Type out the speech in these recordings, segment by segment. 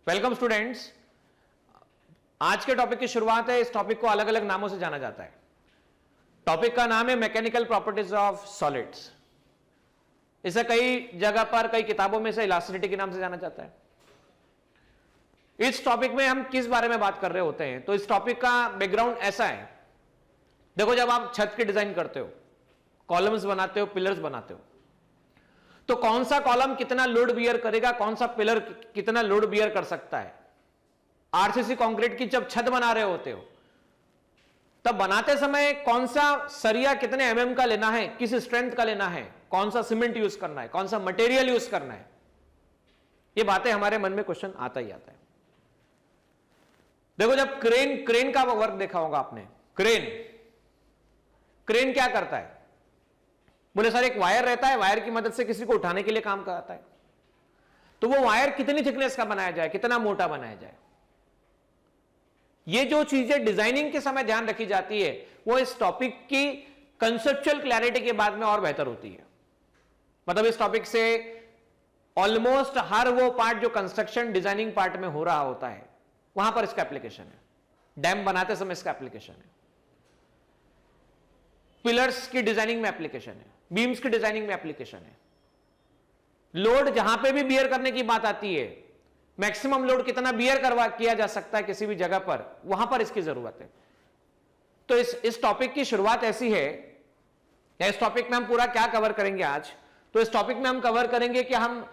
Welcome students. आज के topic की शुरुआत है। इस टॉपिक को अलग अलग नामों से जाना जाता है। टॉपिक का नाम है मैकेनिकल प्रॉपर्टीज ऑफ सॉलिड्स। इसे कई जगह पर कई किताबों में से इलास्टिसिटी के नाम से जाना जाता है। इस टॉपिक में हम किस बारे में बात कर रहे होते हैं, तो इस टॉपिक का बैकग्राउंड ऐसा है। देखो, जब आप छत की डिजाइन करते हो, कॉलम्स बनाते हो, पिलर्स बनाते हो, तो कौन सा कॉलम कितना लोड बियर करेगा, कौन सा पिलर कितना लोड बियर कर सकता है। आरसीसी कंक्रीट की जब छत बना रहे होते हो, तब बनाते समय कौन सा सरिया कितने एमएम का लेना है, किस स्ट्रेंथ का लेना है, कौन सा सीमेंट यूज करना है, कौन सा मटेरियल यूज करना है, ये बातें हमारे मन में क्वेश्चन आता ही आता है। देखो, जब क्रेन का वर्क देखा होगा आपने। क्रेन क्या करता है? बोले सर, एक वायर रहता है, वायर की मदद से किसी को उठाने के लिए काम करता है। तो वो वायर कितनी थिकनेस का बनाया जाए, कितना मोटा बनाया जाए, ये जो चीजें डिजाइनिंग के समय ध्यान रखी जाती है, वो इस टॉपिक की कंसेप्चुअल क्लैरिटी के बाद में और बेहतर होती है। मतलब इस टॉपिक से ऑलमोस्ट हर वो पार्ट जो कंस्ट्रक्शन डिजाइनिंग पार्ट में हो रहा होता है, वहां पर इसका एप्लीकेशन है। डैम बनाते समय इसका एप्लीकेशन है, पिलर्स की डिजाइनिंग में एप्लीकेशन है, बीम्स की डिजाइनिंग में एप्लीकेशन है। लोड जहां पे भी बियर करने की बात आती है, मैक्सिमम लोड कितना बियर किया जा सकता है किसी भी जगह पर, वहां पर इसकी जरूरत है। तो इस टॉपिक की शुरुआत ऐसी है, या इस टॉपिक में हम पूरा क्या कवर करेंगे आज। तो इस टॉपिक में हम कवर करेंगे कि हम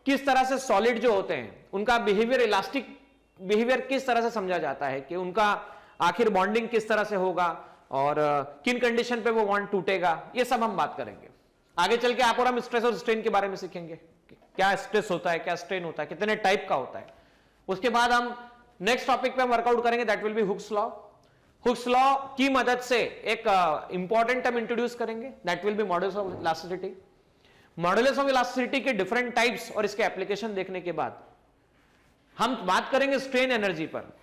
किस तरह से सॉलिड जो होते हैं उनका बिहेवियर, इलास्टिक बिहेवियर किस तरह से समझा जाता है, कि उनका आखिर बॉन्डिंग किस तरह से होगा और किन कंडीशन पे वो बॉन्ड टूटेगा, ये सब हम बात करेंगे। आगे चल के आप और हम स्ट्रेस और स्ट्रेन के बारे में सीखेंगे, क्या स्ट्रेस होता है, क्या स्ट्रेन होता है, कितने टाइप का होता है। उसके बाद हम नेक्स्ट टॉपिक पे हम वर्कआउट करेंगे, that will be Hooke's law. Hooke's law की मदद से एक इंपॉर्टेंट टर्म इंट्रोड्यूस करेंगे, that will be modulus of elasticity. Modulus of elasticity के डिफरेंट टाइप्स और इसके एप्लीकेशन देखने के बाद हम बात करेंगे स्ट्रेन एनर्जी पर।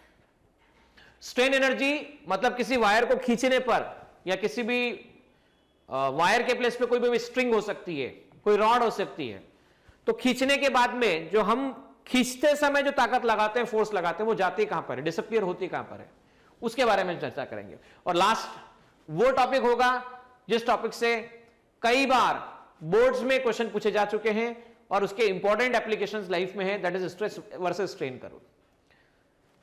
स्ट्रेन एनर्जी मतलब किसी वायर को खींचने पर, या किसी भी वायर के प्लेस पे कोई भी स्ट्रिंग हो सकती है, कोई रॉड हो सकती है, तो खींचने के बाद में जो हम खींचते समय जो ताकत लगाते हैं, फोर्स लगाते हैं, वो जाती कहां पर है, डिसअपीयर होती कहां पर है, उसके बारे में चर्चा करेंगे। और लास्ट वो टॉपिक होगा जिस टॉपिक से कई बार बोर्ड्स में क्वेश्चन पूछे जा चुके हैं और उसके इंपॉर्टेंट एप्लीकेशंस लाइफ में है, that is stress versus strain curve.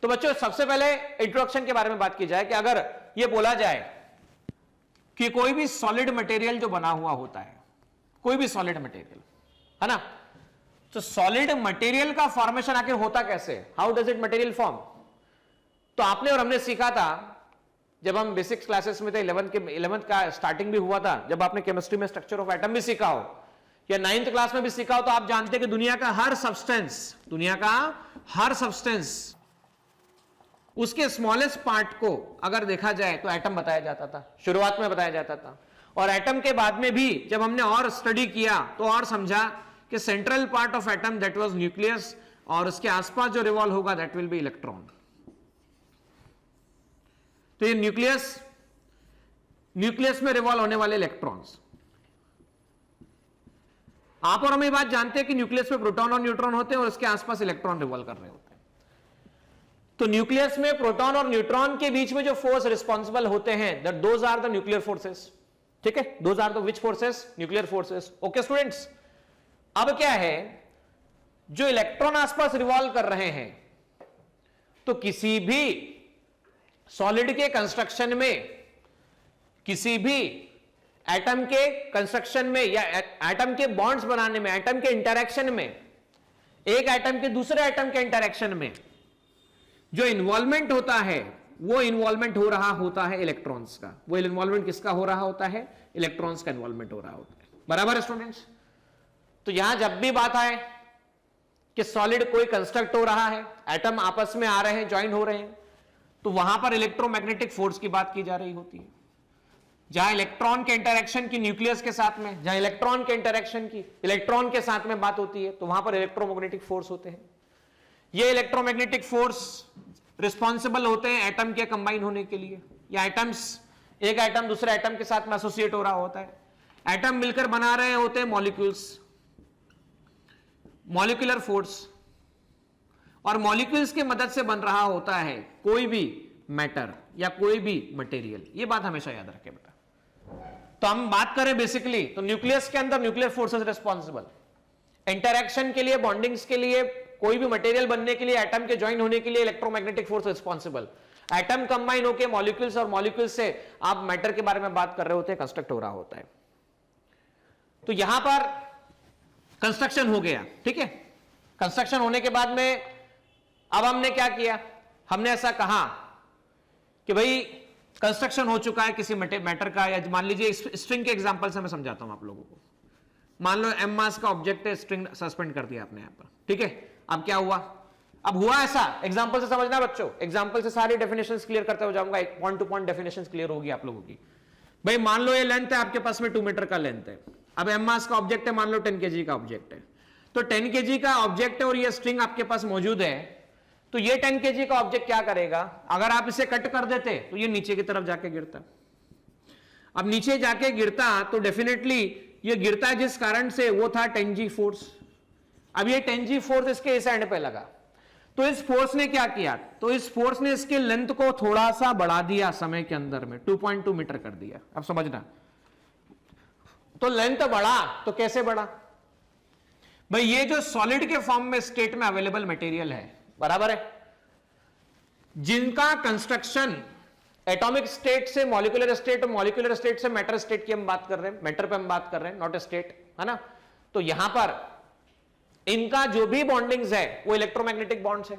तो बच्चों, सबसे पहले इंट्रोडक्शन के बारे में बात की जाए कि अगर यह बोला जाए कि कोई भी सॉलिड मटेरियल जो बना हुआ होता है, कोई भी सॉलिड मटेरियल है ना, तो सॉलिड मटेरियल का फॉर्मेशन आखिर होता कैसे, how does it material form. तो आपने और हमने सीखा था जब हम बेसिक्स क्लासेस में थे, 11th का स्टार्टिंग भी हुआ था, जब आपने केमिस्ट्री में स्ट्रक्चर ऑफ एटम भी सीखा हो, या 9th क्लास में भी सीखा हो, तो आप जानते हैं कि दुनिया का हर सब्सटेंस उसके स्मॉलेस्ट पार्ट को अगर देखा जाए तो एटम बताया जाता था, शुरुआत में बताया जाता था। और एटम के बाद में भी जब हमने और स्टडी किया तो और समझा कि central part of atom that was nucleus, और उसके आसपास जो रिवॉल्व होगा दैट विल बी इलेक्ट्रॉन। तो ये न्यूक्लियस में रिवॉल्व होने वाले इलेक्ट्रॉन्स। आप और हम ये बात जानते हैं कि न्यूक्लियस में प्रोटॉन और न्यूट्रॉन होते हैं और उसके आसपास इलेक्ट्रॉन रिवॉल्व कर रहे होते हैं। तो न्यूक्लियस में प्रोटॉन और न्यूट्रॉन के बीच में जो फोर्स रिस्पॉन्सिबल होते हैं, that those are the nuclear forces. ठीक है, those are the which forces, nuclear forces. Okay students, अब क्या है, जो इलेक्ट्रॉन आसपास रिवॉल्व कर रहे हैं, तो किसी भी सॉलिड के कंस्ट्रक्शन में, किसी भी एटम के कंस्ट्रक्शन में, या एटम के बॉन्ड्स बनाने में, एटम के इंटरेक्शन में, एक एटम के दूसरे एटम के इंटरेक्शन में जो इन्वॉल्वमेंट होता है, वो इन्वॉल्वमेंट हो रहा होता है इलेक्ट्रॉन्स का। वो इन्वॉल्वमेंट किसका हो रहा होता है, इलेक्ट्रॉन्स का इन्वॉल्वमेंट हो रहा होता है। बराबर है स्टूडेंट्स। तो यहां जब भी बात आए कि सॉलिड कोई कंस्ट्रक्ट हो रहा है, एटम आपस में आ रहे हैं, ज्वाइन हो रहे हैं, तो वहां पर इलेक्ट्रोमैग्नेटिक फोर्स की बात की जा रही होती है। जहां इलेक्ट्रॉन के इंटरेक्शन की न्यूक्लियस के साथ में, जहां इलेक्ट्रॉन के इंटरेक्शन की इलेक्ट्रॉन के साथ में बात होती है, तो वहां पर इलेक्ट्रोमैग्नेटिक फोर्स होते हैं। ये इलेक्ट्रोमैग्नेटिक फोर्स रिस्पॉन्सिबल होते हैं एटम के कंबाइन होने के लिए, या एटम्स, एक एटम दूसरे एटम के साथ में एसोसिएट हो रहा होता है, एटम मिलकर बना रहे होते हैं मॉलिक्यूल्स, मॉलिक्यूलर फोर्स। और मॉलिक्यूल्स की मदद से बन रहा होता है कोई भी मैटर या कोई भी मटेरियल। ये बात हमेशा याद रखें बेटा। तो हम बात करें बेसिकली, तो न्यूक्लियस के अंदर न्यूक्लियर फोर्सेस रिस्पॉन्सिबल, इंटरैक्शन के लिए, बॉन्डिंग्स के लिए, कोई भी मटेरियल बनने के लिए, एटम के ज्वाइन होने के लिए electromagnetic force responsible. Atom combine होकर मॉलिक्यूल्स और मॉलिक्यूल्स से आप मैटर के बारे में बात कर रहे होते हैं, कंस्ट्रक्ट हो रहा होता है। तो यहां पर कंस्ट्रक्शन हो गया, ठीक है। कंस्ट्रक्शन होने के बाद में अब हमने क्या किया, हमने ऐसा कहा कि भाई कंस्ट्रक्शन हो चुका है किसी मैटर का, या मान लीजिए स्ट्रिंग के एग्जांपल से मैं समझाता हूं आप लोगों को। मान लो एम मास का ऑब्जेक्ट है, स्ट्रिंग सस्पेंड कर दिया आपने यहां पर, ठीक है। अब क्या हुआ, अब हुआ ऐसा, एग्जांपल से समझना बच्चों, एग्जांपल से सारी डेफिनेशंस क्लियर करते हो जाऊंगा, एक point two point definitions clear होगी आप लोगों की। भाई मान लो ये लेंथ है आपके पास में 2 मीटर का लेंथ है। अब एम मास का ऑब्जेक्ट है, मान लो 10 kg का ऑब्जेक्ट है। तो 10 kg का ऑब्जेक्ट है और ये स्ट्रिंग आपके पास मौजूद है। तो ये 10 kg का ऑब्जेक्ट क्या करेगा, अगर आप इसे कट कर देते तो ये नीचे की तरफ जाके गिरता। अब नीचे जाके गिरता तो डेफिनेटली ये गिरता है जिस कारण से, वो था 10G फोर्स। अब ये 10G फोर्स इसके इस एंड पे लगा, तो इस फोर्स ने क्या किया, तो इस फोर्स ने इसके लेंथ को थोड़ा सा बढ़ा दिया समय के अंदर में, 2.2 मीटर कर दिया। अब समझना, तो लेंथ बढ़ा तो कैसे बढ़ा भाई, ये जो सॉलिड के फॉर्म में स्टेट में अवेलेबल मटेरियल है, बराबर है, जिनका कंस्ट्रक्शन एटॉमिक स्टेट से मॉलिक्यूलर स्टेट और मॉलिक्यूलर स्टेट से मैटर स्टेट की हम बात कर रहे हैं, मैटर पे हम बात कर रहे हैं, नॉट ए स्टेट, है ना। तो यहां पर इनका जो भी बॉन्डिंग्स है वो इलेक्ट्रोमैग्नेटिक बॉन्ड्स है,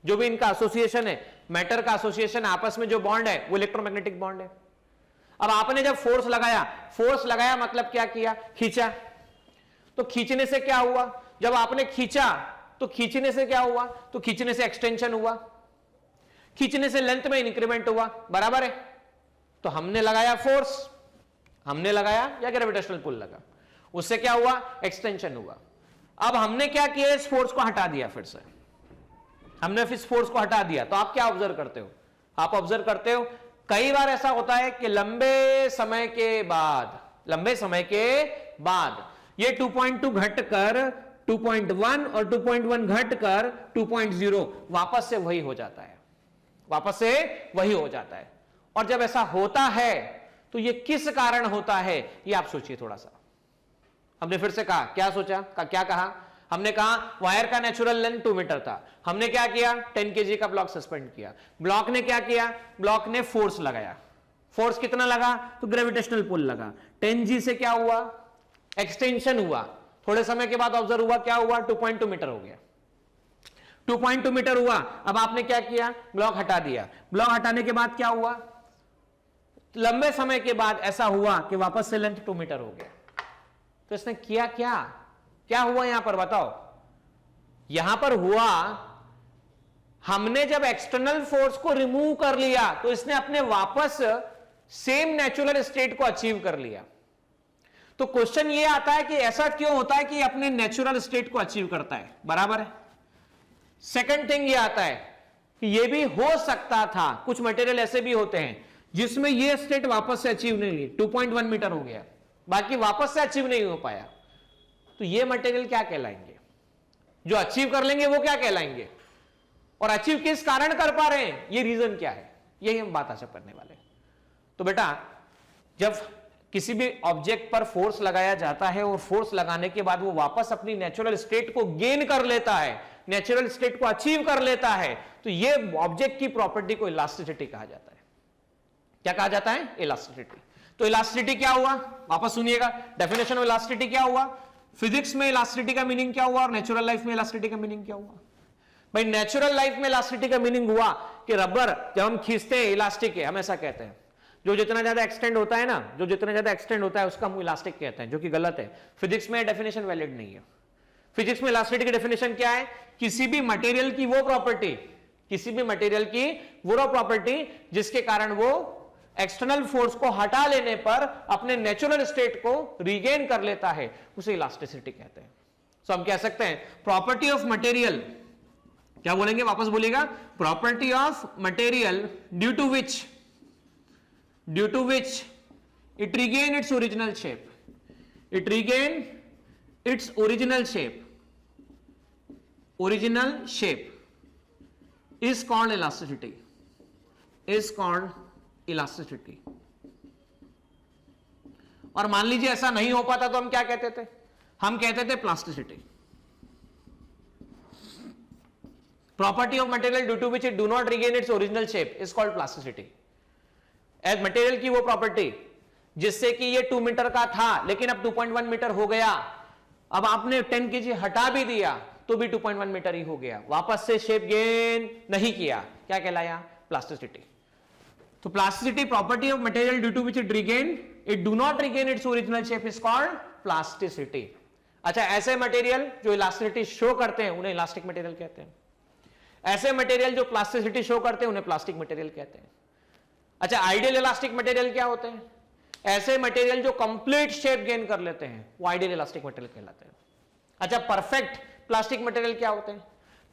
जो भी इनका एसोसिएशन है, मैटर का एसोसिएशन आपस में जो बॉन्ड है वो इलेक्ट्रोमैग्नेटिक बॉन्ड है। अब आपने जब फोर्स लगाया मतलब क्या किया, खींचा। तो खींचने से क्या हुआ, जब आपने खींचा तो खींचने से क्या हुआ, तो खींचने से एक्सटेंशन हुआ, खींचने से लेंथ में इंक्रीमेंट हुआ, बराबर है। तो हमने लगाया फोर्स, हमने लगाया या ग्रेविटेशनल पुल लगा, उससे क्या हुआ, एक्सटेंशन हुआ। अब हमने क्या किया, इस फोर्स को हटा दिया, फिर से हमने इस फोर्स को हटा दिया। तो आप क्या ऑब्जर्व करते हो, आप ऑब्जर्व करते हो कई बार ऐसा होता है कि लंबे समय के बाद ये 2.2 घटकर 2.1 और 2.1 घटकर 2.0 वापस से वही हो जाता है, और जब ऐसा होता है तो ये किस कारण होता है, ये आप सोचिए थोड़ा सा। हमने फिर से कहा, क्या सोचा, क्या कहा, हमने कहा वायर का नेचुरल लेंथ 2 मीटर था, हमने क्या किया, 10 kg का ब्लॉक सस्पेंड किया। ब्लॉक ने क्या किया, ब्लॉक ने फोर्स लगाया। फोर्स कितना लगा, तो ग्रेविटेशनल पुल लगा। 10G से क्या हुआ, एक्सटेंशन हुआ। थोड़े समय के बाद ऑब्जर्व हुआ, क्या हुआ, 2.2 मीटर हो गया। 2.2 मीटर हुआ। अब आपने क्या किया, ब्लॉक हटा दिया। ब्लॉक हटाने के बाद क्या हुआ, लंबे समय के बाद ऐसा हुआ कि वापस से लेंथ 2 मीटर हो गया। तो इसने किया क्या हुआ यहां पर, बताओ। यहां पर हुआ, हमने जब एक्सटर्नल फोर्स को रिमूव कर लिया तो इसने अपने वापस सेम नेचुरल स्टेट को अचीव कर लिया। तो क्वेश्चन ये आता है कि ऐसा क्यों होता है कि अपने नेचुरल स्टेट को अचीव करता है, बराबर है। सेकंड थिंग ये आता है कि ये भी हो सकता था, कुछ मटेरियल ऐसे भी होते हैं जिसमें ये स्टेट वापस से अचीव नहीं हुई, 2.1 मीटर हो गया, बाकी वापस से अचीव नहीं हो पाया। तो ये मटेरियल क्या कहलाएंगे, जो अचीव कर लेंगे वो क्या कहलाएंगे, और अचीव किस कारण कर पा रहे हैं, ये रीजन क्या है, यही हम बात आशा करने वाले हैं। तो बेटा, जब किसी भी ऑब्जेक्ट पर फोर्स लगाया जाता है और फोर्स लगाने के बाद वो वापस अपनी नेचुरल स्टेट को गेन कर लेता है, नेचुरल स्टेट को अचीव कर लेता है, तो ये ऑब्जेक्ट की प्रॉपर्टी को इलास्टिसिटी कहा जाता है। क्या कहा जाता है, इलास्टिसिटी। तो इलास्टिसिटी क्या हुआ, वापस सुनिएगा, डेफिनेशन ऑफ इलास्टिसिटी क्या हुआ, फिजिक्स में इलास्टिसिटी का मीनिंग क्या हुआ और नेचुरल लाइफ में इलास्टिसिटी का मीनिंग क्या हुआ। भाई नेचुरल लाइफ में इलास्टिसिटी का मीनिंग हुआ कि रबर जब हम खींचते हैं इलास्टिक है, हम ऐसा कहते हैं, जो जितना ज्यादा एक्सटेंड होता है ना, जो जितना ज्यादा एक्सटेंड होता है उसका हम इलास्टिक कहते हैं, जो कि गलत है। फिजिक्स में डेफिनेशन वैलिड नहीं है। फिजिक्स में इलास्टिसिटी की डेफिनेशन क्या है, किसी भी मटेरियल की वो प्रॉपर्टी जिसके कारण वो एक्सटर्नल फोर्स को हटा लेने पर अपने नेचुरल स्टेट को रीगेन कर लेता है, उसे इलास्टिसिटी कहते हैं। सो हम कह सकते हैं प्रॉपर्टी ऑफ मटेरियल, क्या बोलेंगे, वापस बोलिएगा, property of material due to which it regain its original shape, original shape is called elasticity, is called elasticity. और मान लीजिए ऐसा नहीं हो पाता तो हम क्या कहते थे, हम कहते थे plasticity. Property of material due to which it do not regain its original shape is called plasticity. As material की वो प्रॉपर्टी जिससे कि ये 2 मीटर का था लेकिन अब 2.1 मीटर हो गया, अब आपने 10 kg हटा भी दिया तो भी 2.1 मीटर ही हो गया, वापस से शेप गेन नहीं किया, क्या कहलाया, प्लास्टिसिटी। तो plasticity property of material due to which it regain it do not regain its original shape is called plasticity. अच्छा, ऐसे मटेरियल जो इलास्टिसिटी शो करते हैं उन्हें इलास्टिक मटेरियल कहते हैं, ऐसे मटेरियल जो प्लास्टिसिटी शो करते हैं उन्हें प्लास्टिक मटेरियल कहते हैं। अच्छा, आइडियल इलास्टिक मटेरियल क्या होते हैं, ऐसे मटेरियल जो कंप्लीट शेप गेन कर लेते हैं वो आइडियल इलास्टिक मटेरियल कहलाते हैं। अच्छा, परफेक्ट प्लास्टिक मटेरियल क्या होते हैं,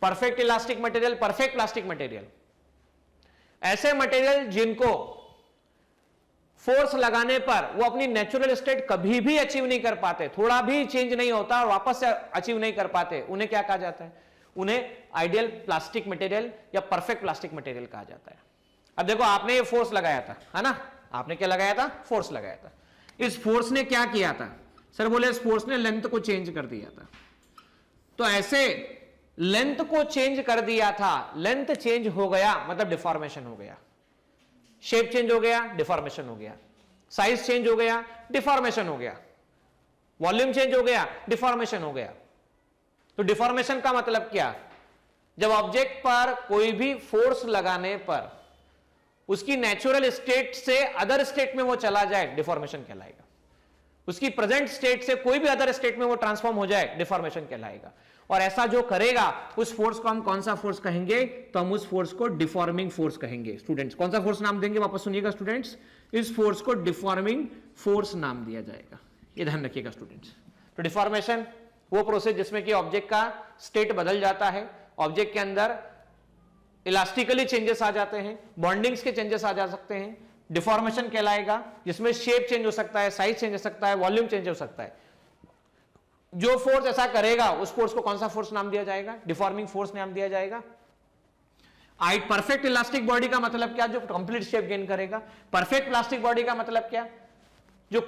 perfect elastic material, perfect plastic material ऐसे मटेरियल जिनको फोर्स लगाने पर वो अपनी नेचुरल स्टेट कभी भी अचीव नहीं कर पाते, थोड़ा भी चेंज नहीं होता और वापस से अचीव नहीं कर पाते, उन्हें क्या कहा जाता है, उन्हें आइडियल प्लास्टिक मटेरियल या परफेक्ट प्लास्टिक मटेरियल कहा जाता है। अब देखो, आपने ये फोर्स लगाया था, है ना, आपने क्या लगाया था, फोर्स लगाया था। इस फोर्स ने क्या किया था, सर बोले इस फोर्स ने लेंथ को चेंज कर दिया था। तो ऐसे लेंथ को चेंज कर दिया था, लेंथ चेंज हो गया मतलब डिफॉर्मेशन हो गया, शेप चेंज हो गया, डिफॉर्मेशन हो गया, साइज चेंज हो गया, डिफॉर्मेशन हो गया, वॉल्यूम चेंज हो गया, डिफॉर्मेशन हो गया। तो डिफॉर्मेशन का मतलब क्या, जब ऑब्जेक्ट पर कोई भी फोर्स लगाने पर उसकी नेचुरल स्टेट से अदर स्टेट में वो चला जाए, डिफॉर्मेशन कहलाएगा। उसकी प्रेजेंट स्टेट से कोई भी अदर स्टेट में वो ट्रांसफॉर्म हो जाए, डिफॉर्मेशन कहलाएगा। और ऐसा जो करेगा उस फोर्स को हम कौन सा फोर्स कहेंगे, तो हम उस फोर्स को डिफॉर्मिंग फोर्स कहेंगे। स्टूडेंट्स, कौन सा फोर्स नाम देंगे, वापस सुनिएगा स्टूडेंट्स, इस फोर्स को डिफॉर्मिंग फोर्स नाम दिया जाएगा, ये ध्यान रखिएगा स्टूडेंट्स। तो डिफॉर्मेशन वो प्रोसेस जिसमें कि ऑब्जेक्ट का स्टेट बदल जाता है, ऑब्जेक्ट के अंदर इलास्टिकली चेंजेस आ जाते हैं, बॉन्डिंग्स के चेंजेस आ जा सकते हैं, डिफॉर्मेशन कहलाएगा, जिसमें शेप चेंज हो सकता है, साइज चेंज हो सकता है, वॉल्यूम चेंज हो सकता है। जो फोर्स ऐसा करेगा उस फोर्स को कौन सा फोर्स नाम दिया जाएगा, डिफॉर्मिंग फोर्स नाम दिया जाएगा। परफेक्ट इलास्टिक बॉडी का मतलब क्या, जो कंप्लीट शेप गेन करेगा। परफेक्ट प्लास्टिक बॉडी का मतलब क्या, जो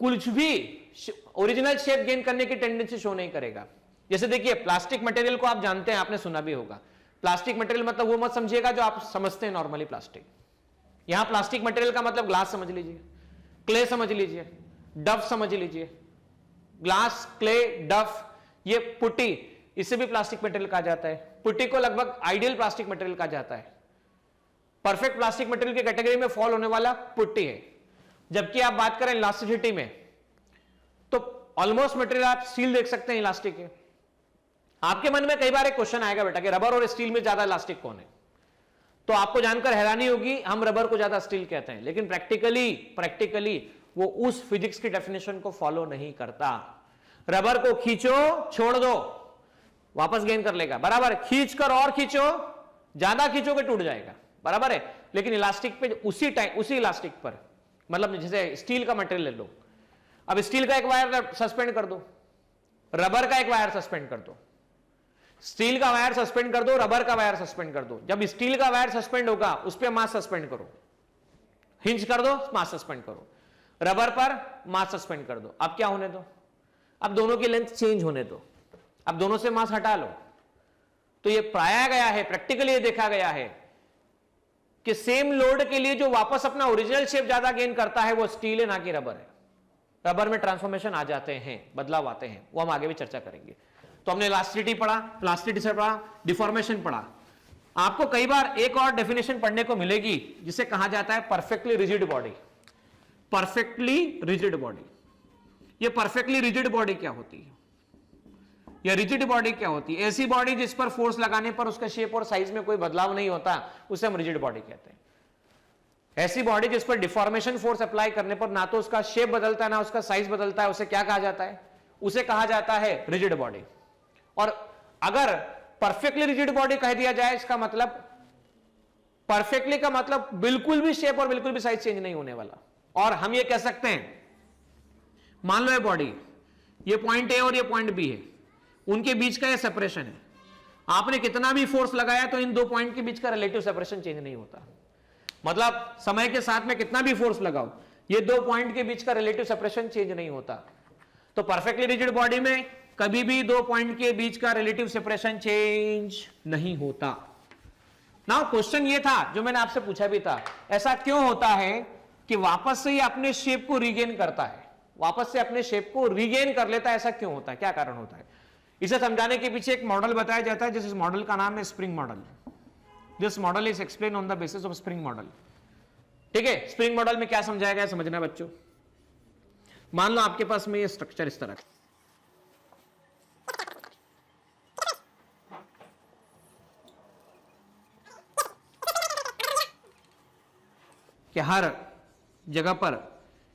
कुछ भी ओरिजिनल शेप गेन करने की टेंडेंसी शो नहीं करेगा। जैसे देखिए, प्लास्टिक मटेरियल को आप जानते हैं, आपने सुना भी होगा, प्लास्टिक मटेरियल मतलब वो मत समझिएगा जो आप समझते हैं नॉर्मली प्लास्टिक। यहां प्लास्टिक मटेरियल का मतलब ग्लास समझ लीजिए, क्ले समझ लीजिए, डफ समझ लीजिए, ग्लास, क्ले, डफ, ये पुट्टी, इसे भी प्लास्टिक मटेरियल कहा जाता है। पुट्टी को लगभग आइडियल प्लास्टिक मटेरियल कहा जाता है। परफेक्ट प्लास्टिक मटेरियल की कैटेगरी में फॉल होने वाला पुट्टी है। जबकि आप बात करें इलास्टिसिटी में तो ऑलमोस्ट मटेरियल आप स्टील देख सकते हैं इलास्टिक है। आपके मन में कई बार एक क्वेश्चन आएगा बेटा कि रबर और स्टील में ज्यादा इलास्टिक कौन है, तो आपको जानकर हैरानी होगी, हम रबर को ज्यादा स्टील कहते हैं, लेकिन प्रैक्टिकली वो उस फिजिक्स की डेफिनेशन को फॉलो नहीं करता। रबर को खींचो, छोड़ दो, वापस गेन कर लेगा, बराबर, खींचकर और खींचो, ज्यादा खींचोगे टूट जाएगा, बराबर है। लेकिन इलास्टिक पे उसी टाइम, उसी इलास्टिक पर, मतलब जैसे स्टील का मटेरियल ले लो, अब स्टील का एक वायर सस्पेंड कर दो, रबर का एक वायर सस्पेंड कर दो, स्टील का वायर सस्पेंड कर दो, रबर का वायर सस्पेंड कर दो। जब स्टील का वायर सस्पेंड होगा उस पर मास सस्पेंड करो, हिंज कर दो, मास सस्पेंड करो, रबर पर मास सस्पेंड कर दो। अब क्या होने दो, अब दोनों की लेंथ चेंज होने दो, अब दोनों से मास हटा लो। तो ये पाया गया है, प्रैक्टिकली ये देखा गया है कि सेम लोड के लिए जो वापस अपना ओरिजिनल शेप ज्यादा गेन करता है वो स्टील है, ना कि रबर है। रबर में ट्रांसफॉर्मेशन आ जाते हैं, बदलाव आते हैं, वो हम आगे भी चर्चा करेंगे। तो हमने इलास्टिसिटी पढ़ा, प्लास्टिसिटी से पढ़ा, डिफॉर्मेशन पढ़ा। आपको कई बार एक और डेफिनेशन पढ़ने को मिलेगी जिसे कहा जाता है perfectly rigid body. Perfectly rigid body, ये परफेक्टली रिजिड बॉडी क्या होती है, या रिजिड बॉडी क्या होती है? ऐसी बॉडी जिस पर फोर्स लगाने पर उसका शेप और साइज में कोई बदलाव नहीं होता, उसे हम रिजिड बॉडी कहते हैं। ऐसी बॉडी जिस पर डिफॉर्मेशन फोर्स अप्लाई करने पर ना तो उसका शेप बदलता है ना उसका साइज बदलता है, उसे क्या कहा जाता है? उसे कहा जाता है रिजिड बॉडी। और अगर परफेक्टली रिजिड बॉडी कह दिया जाए, इसका मतलब परफेक्टली का मतलब बिल्कुल भी शेप और बिल्कुल भी साइज चेंज नहीं होने वाला। और हम ये कह सकते हैं, मान लो ये बॉडी, ये पॉइंट ए और ये पॉइंट बी है, उनके बीच का ये सेपरेशन है। आपने कितना भी फोर्स लगाया तो इन दो पॉइंट के बीच का रिलेटिव सेपरेशन चेंज नहीं होता। मतलब समय के साथ में कितना भी फोर्स लगाओ, ये दो पॉइंट के बीच का रिलेटिव सेपरेशन चेंज नहीं होता। तो परफेक्टली रिजिड बॉडी में कभी भी दो पॉइंट के बीच का रिलेटिव सेपरेशन चेंज नहीं होता। नाउ क्वेश्चन ये था जो मैंने आपसे पूछा भी था, ऐसा क्यों होता है कि वापस से ये अपने शेप को रीगेन करता है, वापस से अपने शेप को रीगेन कर लेता है, ऐसा क्यों होता है, क्या कारण होता है? इसे समझाने के पीछे एक मॉडल बताया जाता है, जिस मॉडल का नाम है spring model. This model is explain on the basis of spring model. ठीक है, स्प्रिंग मॉडल में क्या समझाया गया समझना बच्चों। मान लो आपके पास में ये स्ट्रक्चर इस तरह कि हर जगह पर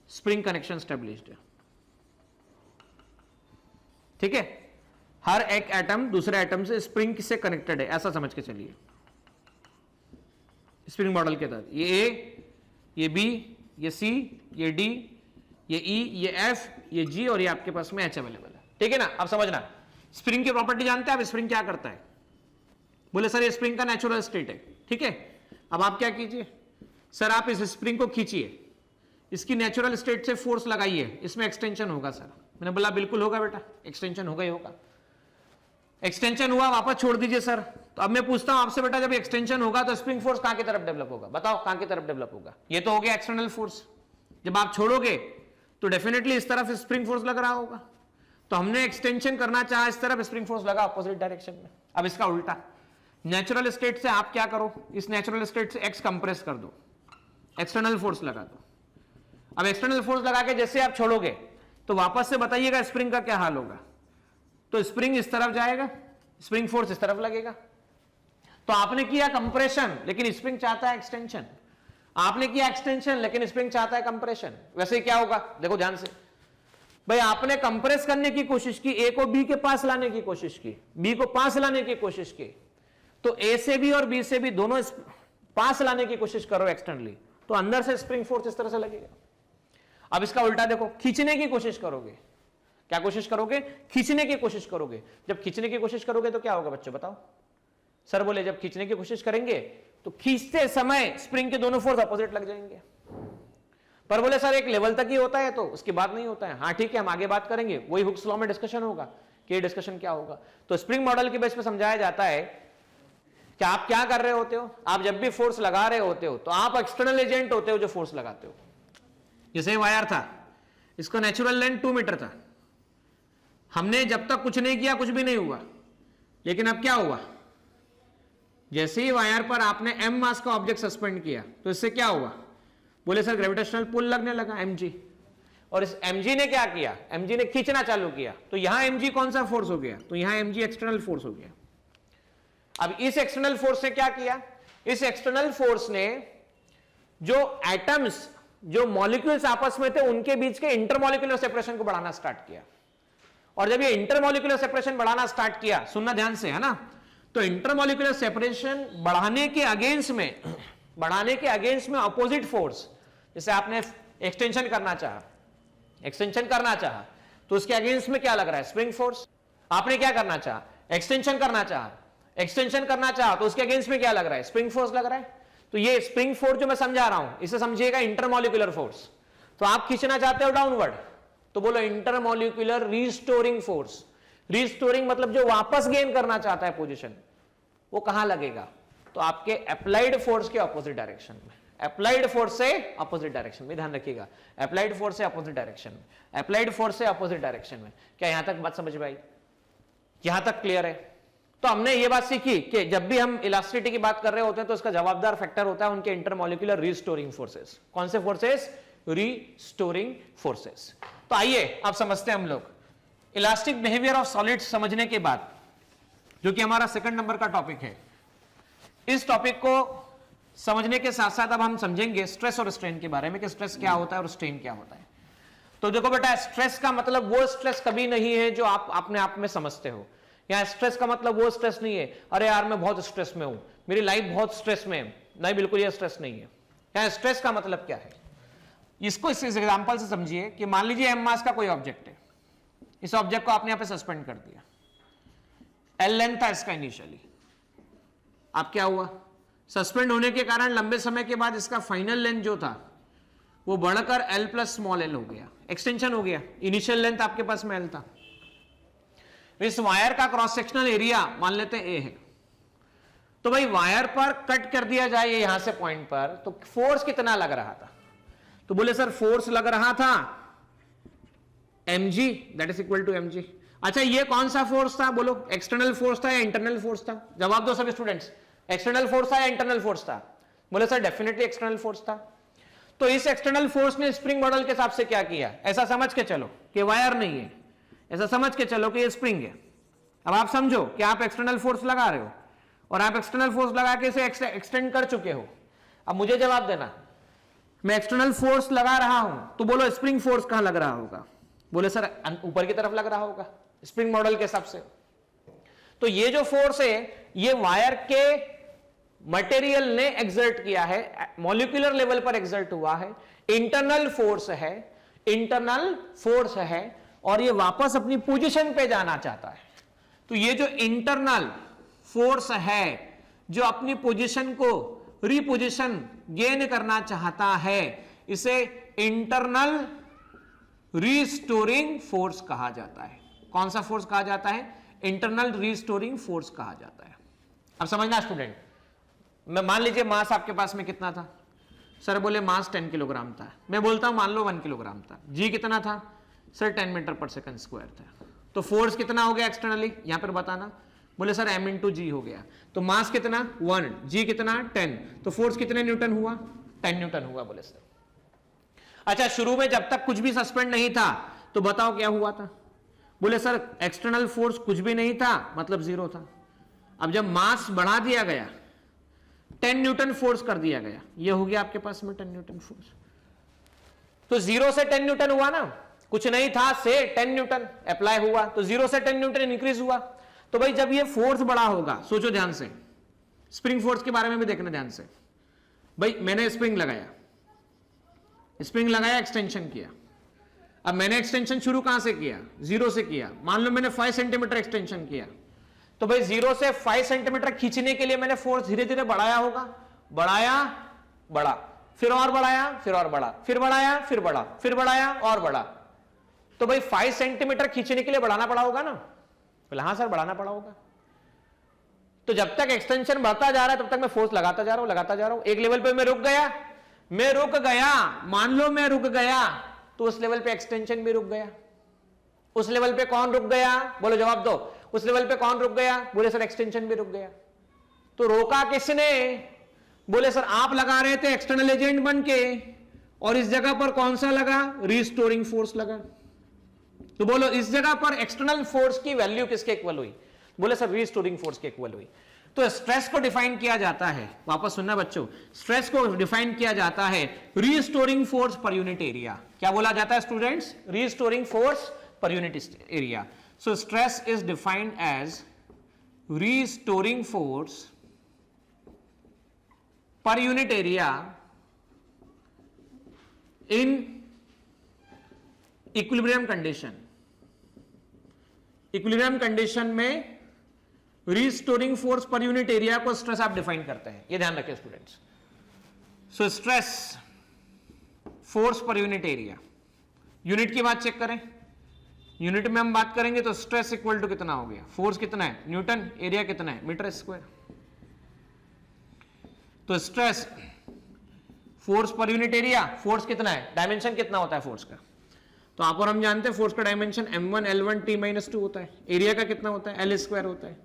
स्प्रिंग कनेक्शन स्टेब्लिश्ड है। ठीक है, हर एक एटम दूसरे एटम से स्प्रिंग से कनेक्टेड है, ऐसा समझ के चलिए स्प्रिंग मॉडल के तहत। ये ए, ये बी, ये सी, ये डी, ये ई, ये एफ, ये जी और ये आपके पास में एच अवेलेबल है। ठीक है ना, अब समझना स्प्रिंग की प्रॉपर्टी जानते हैं आप, स्प्रिंग क्या करता है? बोले सर ये स्प्रिंग का नेचुरल स्टेट है। ठीक है, अब आप क्या कीजिए, सर आप इस स्प्रिंग को खींचिए, इसकी नेचुरल स्टेट से फोर्स लगाइए, इसमें एक्सटेंशन होगा। सर मैंने बोला बिल्कुल होगा बेटा, एक्सटेंशन होगा ही होगा। एक्सटेंशन हुआ, वापस छोड़ दीजिए सर। तो अब मैं पूछता हूं आपसे बेटा, जब एक्सटेंशन होगा तो स्प्रिंग फोर्स कहां की तरफ डेवलप होगा? बताओ कहां की तरफ डेवलप होगा? ये तो हो गया एक्सटर्नल फोर्स। जब आप छोड़ोगे तो डेफिनेटली इस तरफ स्प्रिंग फोर्स लग रहा होगा। तो हमने एक्सटेंशन करना चाहा, इस तरफ स्प्रिंग फोर्स लगा अपोजिट डायरेक्शन में। अब इसका उल्टा, नेचुरल स्टेट से आप क्या करो, इस नेचुरल स्टेट से एक्स कंप्रेस कर दो, एक्सटर्नल फोर्स लगा दो। अब एक्सटर्नल फोर्स लगा के जैसे आप छोड़ोगे तो वापस से बताइएगा स्प्रिंग का क्या हाल होगा? तो स्प्रिंग इस तरफ जाएगा, स्प्रिंग फोर्स इस तरफ लगेगा। तो आपने किया कंप्रेशन लेकिन स्प्रिंग चाहता है एक्सटेंशन, आपने किया एक्सटेंशन लेकिन स्प्रिंग चाहता है कंप्रेशन। वैसे क्या होगा देखो ध्यान से भाई, आपने कंप्रेस करने की कोशिश की, ए को बी के पास लाने की कोशिश की, बी को पास लाने की कोशिश की, तो ए से भी और बी से भी दोनों पास लाने की कोशिश करो एक्सटर्नली, तो अंदर से स्प्रिंग फोर्स इस तरह से लगेगा। अब इसका उल्टा देखो, खींचने की कोशिश करोगे, क्या कोशिश करोगे? खींचने की कोशिश करोगे। जब खींचने की कोशिश करोगे तो क्या होगा बच्चों बताओ? सर बोले जब खींचने की कोशिश करेंगे तो खींचते समय स्प्रिंग के दोनों फोर्स अपोजिट लग जाएंगे। पर बोले सर एक लेवल तक ही होता है तो उसके बाद नहीं होता है। हाँ ठीक है, हम आगे बात करेंगे, वही हुक्स लॉ में डिस्कशन होगा कि डिस्कशन क्या होगा। तो स्प्रिंग मॉडल के बेस पे समझाया जाता है कि आप क्या कर रहे होते हो, आप जब भी फोर्स लगा रहे होते हो तो आप एक्सटर्नल एजेंट होते हो जो फोर्स लगाते हो। जैसे वायर था, इसका नेचुरल लेंथ 2 मीटर था, हमने जब तक कुछ नहीं किया कुछ भी नहीं हुआ, लेकिन अब क्या हुआ, जैसे ही वायर पर आपने m मास का ऑब्जेक्ट सस्पेंड किया तो इससे क्या हुआ? बोले सर ग्रेविटेशनल पुल लगने लगा mg, और इस mg ने क्या किया, mg ने खींचना चालू किया, तो यहां mg कौन सा फोर्स हो गया? तो यहां mg एक्सटर्नल फोर्स हो गया। अब इस एक्सटर्नल फोर्स ने क्या किया, इस एक्सटर्नल फोर्स ने जो एटम्स, जो मॉलिक्यूल्स आपस में थे उनके बीच के इंटरमॉलिक्यूलर सेपरेशन को बढ़ाना स्टार्ट किया। और जब ये इंटरमॉलिक्यूलर सेपरेशन बढ़ाना स्टार्ट किया, सुनना ध्यान से है ना, तो इंटरमॉलिक्यूलर सेपरेशन बढ़ाने के अगेंस्ट में अपोजिट फोर्स, जैसे आपने एक्सटेंशन करना चाहा तो उसके अगेंस्ट में क्या लग रहा है? Spring force. आपने क्या करना चाहा? एक्सटेंशन करना चाहा तो उसके अगेंस्ट में क्या लग रहा है? स्प्रिंग फोर्स लग रहा है। तो ये स्प्रिंग फोर्स जो मैं समझा रहा हूं इसे समझिएगा इंटरमॉलिक्यूलर फोर्स। तो आप खींचना चाहते हो डाउनवर्ड, तो बोलो इंटरमॉलिक्यूलर रीस्टोरिंग फोर्स। रीस्टोरिंग मतलब जो वापस गेन करना चाहता है पोजीशन, वो कहां लगेगा? तो आपके अप्लाइड फोर्स के ऑपोजिट डायरेक्शन में, अप्लाइड फोर्स से अपोजिट डायरेक्शन में, ध्यान रखिएगा, अप्लाइड फोर्स से अपोजिट डायरेक्शन में, अप्लाइड फोर्स से अपोजिट डायरेक्शन में। क्या यहां तक बात समझ में आई? यहां तक क्लियर है? तो हमने ये बात सीखी कि जब भी हम इलास्टिसिटी की बात कर रहे होते हैं तो उसका जवाबदार फैक्टर होता है उनके इंटरमॉलिक्यूलर रीस्टोरिंग फोर्सेस। कौन से फोर्सेस? Restoring forces. तो आइए अब समझते हैं हम लोग इलास्टिक बिहेवियर ऑफ सॉलिड्स समझने के बाद, जो कि हमारा सेकंड नंबर का टॉपिक है। इस टॉपिक को समझने के साथ साथ अब हम समझेंगे स्ट्रेस और स्ट्रेन के बारे में कि स्ट्रेस क्या होता है और स्ट्रेन क्या होता है। तो देखो बेटा, स्ट्रेस का मतलब वो स्ट्रेस कभी नहीं है जो आप अपने आप में समझते हो। यहाँ स्ट्रेस का मतलब वो स्ट्रेस नहीं है अरे यार मैं बहुत स्ट्रेस में हूं, मेरी लाइफ बहुत स्ट्रेस में है, नहीं, बिल्कुल ये स्ट्रेस नहीं है। यहाँ स्ट्रेस का मतलब क्या है, इसको इस एग्जांपल से समझिए कि मान लीजिए m मास का कोई ऑब्जेक्ट है, इस ऑब्जेक्ट को आपने यहां पे सस्पेंड कर दिया, L लेंथ था इसका इनिशियली, अब क्या हुआ, सस्पेंड होने के कारण लंबे समय के बाद इसका फाइनल लेंथ जो था वो बढ़कर L प्लस स्मॉल एल हो गया, एक्सटेंशन हो गया। इनिशियल लेंथ आपके पास में L था। इस वायर का क्रॉस सेक्शनल एरिया मान लेते हैं A है, तो भाई वायर पर कट कर दिया जाए यहां से पॉइंट पर, तो फोर्स कितना लग रहा था, तो बोले सर फोर्स लग रहा था mg, that is equal to mg। अच्छा ये कौन सा फोर्स था, बोलो एक्सटर्नल फोर्स था या इंटरनल फोर्स था, जवाब दो सभी स्टूडेंट्स, एक्सटर्नल फोर्स था या इंटरनल फोर्स था, बोले सर डेफिनेटली एक्सटर्नल फोर्स था। तो इस एक्सटर्नल फोर्स ने स्प्रिंग मॉडल के हिसाब से क्या किया, ऐसा समझ के चलो कि वायर नहीं है, ऐसा समझ के चलो कि ये स्प्रिंग है। अब आप समझो कि आप एक्सटर्नल फोर्स लगा रहे हो और आप एक्सटर्नल फोर्स लगा के इसे एक्सटेंड कर चुके हो। अब मुझे जवाब देना, मैं एक्सटर्नल फोर्स लगा रहा हूं तो बोलो स्प्रिंग फोर्स कहां लग रहा होगा, बोले सर ऊपर की तरफ लग रहा होगा स्प्रिंग मॉडल के हिसाब से। तो ये जो फोर्स है ये वायर के मटेरियल ने एक्सर्ट किया है, मॉलिक्यूलर लेवल पर एक्सर्ट हुआ है, इंटरनल फोर्स है, इंटरनल फोर्स है, और ये वापस अपनी पोजीशन पे जाना चाहता है। तो ये जो इंटरनल फोर्स है जो अपनी पोजीशन को रिपोजिशन गेन करना चाहता है, इसे इंटरनल रीस्टोरिंग फोर्स कहा जाता है। कौन सा फोर्स कहा जाता है, इंटरनल रीस्टोरिंग फोर्स कहा जाता है। अब समझना स्टूडेंट, मैं मान लीजिए मास आपके पास में कितना था, सर बोले मास 10 किलोग्राम था, मैं बोलता हूं मान लो 1 किलोग्राम था, जी कितना था सर 10 मीटर पर सेकंड स्क्वायर था, तो फोर्स कितना हो गया एक्सटर्नली यहां पर बताना, बोले सर m इंटू जी हो गया, तो मास कितना 1, जी कितना 10, तो फोर्स कितने न्यूटन हुआ 10 न्यूटन हुआ, बोले सर। अच्छा शुरू में जब तक कुछ भी सस्पेंड नहीं था तो बताओ क्या हुआ था, बोले सर एक्सटर्नल फोर्स कुछ भी नहीं था मतलब जीरो था। अब जब मास बढ़ा दिया गया 10 न्यूटन फोर्स कर दिया गया, ये हो गया आपके पास में 10 न्यूटन फोर्स, तो 0 से 10 न्यूटन हुआ ना, कुछ नहीं था से 10 न्यूटन अप्लाई हुआ, तो 0 से 10 न्यूटन इंक्रीज हुआ। तो भाई जब ये फोर्स बड़ा होगा, सोचो ध्यान से, स्प्रिंग फोर्स के बारे में भी देखना ध्यान से। भाई मैंने स्प्रिंग लगाया एक्सटेंशन किया, अब मैंने एक्सटेंशन शुरू कहां से किया 0 से किया, मान लो मैंने 5 सेंटीमीटर एक्सटेंशन किया, तो भाई 0 से 5 सेंटीमीटर खींचने के लिए मैंने फोर्स धीरे धीरे बढ़ाया होगा, बढ़ाया बढ़ा, फिर और बढ़ाया, फिर और बढ़ा, फिर बढ़ाया, फिर बढ़ा, फिर बढ़ाया और बढ़ा, तो भाई 5 सेंटीमीटर खींचने के लिए बढ़ाना पड़ा होगा ना, बोले हाँ सर बढ़ाना पड़ा होगा। तो जब तक एक्सटेंशन बढ़ता जा रहा है तब तक मैं फोर्स लगाता जा रहा हूं, एक लेवल पे मैं रुक गया, मान लो मैं रुक गया, तो उस लेवल पे एक्सटेंशन भी रुक गया। उस लेवल पे कौन रुक गया, बोलो जवाब दो, उस लेवल पे कौन रुक गया, बोले सर एक्सटेंशन भी रुक गया। तो रोका किसने, बोले सर आप लगा रहे थे एक्सटर्नल एजेंट बन के, और इस जगह पर कौन सा लगा, रीस्टोरिंग फोर्स लगा। तो बोलो इस जगह पर एक्सटर्नल फोर्स की वैल्यू किसके इक्वल हुई, बोले सर रीस्टोरिंग फोर्स के इक्वल हुई। तो स्ट्रेस को डिफाइन किया जाता है, वापस सुनना बच्चों, स्ट्रेस को डिफाइन किया जाता है restoring force per unit area. क्या बोला जाता है students, restoring force per unit area. So stress is defined as restoring force per unit area in equilibrium condition. Equilibrium condition में restoring force per unit area को stress आप define करते हैं, ये ध्यान रखिए students. So stress force per unit area, unit की बात चेक करें, यूनिट में हम बात करेंगे तो स्ट्रेस इक्वल टू कितना हो गया, फोर्स कितना है न्यूटन, एरिया कितना है मीटर स्क्वायर। तो stress force per unit area, force कितना है, डायमेंशन कितना होता है फोर्स का, तो आप और हम जानते हैं फोर्स का डायमेंशन m1 L1 T-2 होता है, एरिया का कितना होता है L स्क्वायर होता है।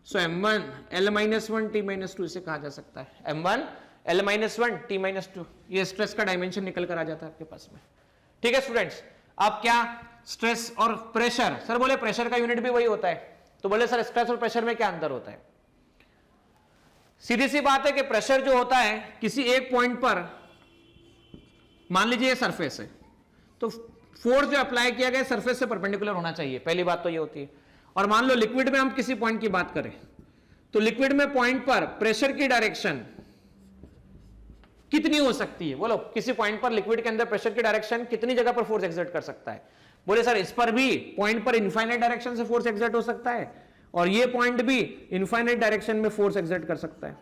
सो m1 L-1 T-2 इसे कहा जा सकता है m1 L-1 T-2, ये स्ट्रेस का डायमेंशन निकल कर आ जाता है आपके पास में। ठीक है स्टूडेंट्स, अब क्या स्ट्रेस और प्रेशर, सर बोले प्रेशर का यूनिट भी वही होता है, तो बोले सर स्ट्रेस और प्रेशर में क्या अंतर होता है। सीधी सी बात है कि प्रेशर जो होता है किसी एक पॉइंट पर, मान लीजिए ये सरफेस है, तो फोर्स जो अप्लाई किया गया सरफेस से परपेंडिकुलर होना चाहिए, पहली बात तो ये होती है। और मान लो लिक्विड में हम किसी पॉइंट की बात करें, तो लिक्विड में पॉइंट पर प्रेशर की डायरेक्शन कितनी हो सकती है, बोलो किसी पॉइंट पर लिक्विड के अंदर प्रेशर की डायरेक्शन कितनी जगह पर फोर्स एक्सर्ट कर सकता है, बोले सर इस पर भी पॉइंट पर इनफाइनाइट डायरेक्शन से फोर्स एक्सर्ट हो सकता है, और ये पॉइंट भी इनफाइनाइट डायरेक्शन में फोर्स एक्सर्ट कर सकता है।